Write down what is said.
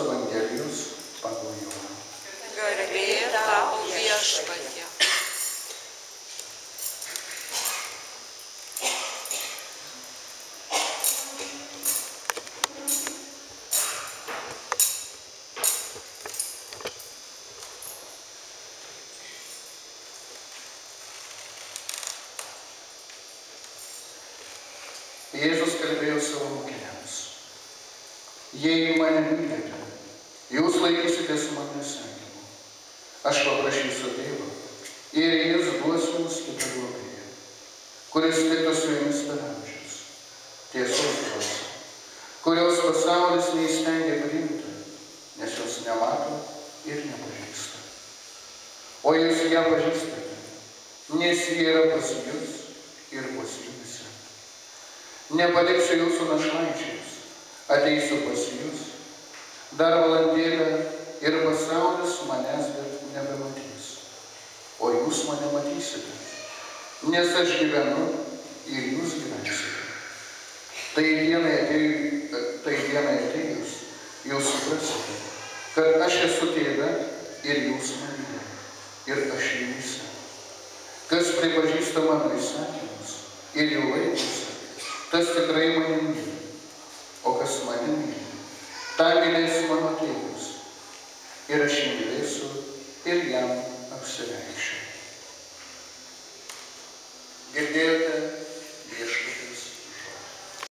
Evangelijos pagal Joną. Garbė tau viešpatie. Jėzus kalbėjo savo mokiniams: jei mane mylite, jūs laikysitės mano įsakymų. Aš paprašysiu Tėvą ir jis duos jums kitą globėją, kuris liktų su jumis per amžius. Tiesos dvasia, kurios pasaulis neįstengia priimti, nes jos nemato ir nepažįsta. O jūs ją pažįstate, nes ji yra pas jus ir pas jumyse. Nepaliksiu jūsų našlaičiais, ateisiu pas jūs. Dar valandėlę ir pasaulis manęs nebematys, o jūs mane matysite, nes aš gyvenu ir jūs gyvensite. Tai dienai atėjus, jūs suprasite, kad aš esu Tėve ir jūs manyje, ir aš jumyse. Kas pripažįsta mano įsakymus ir jų laikosi, tas tikrai mane myli, o kas mane myli, tą mylės mano Tėvas, ir aš jį mylėsiu ir jam apsireikšiu.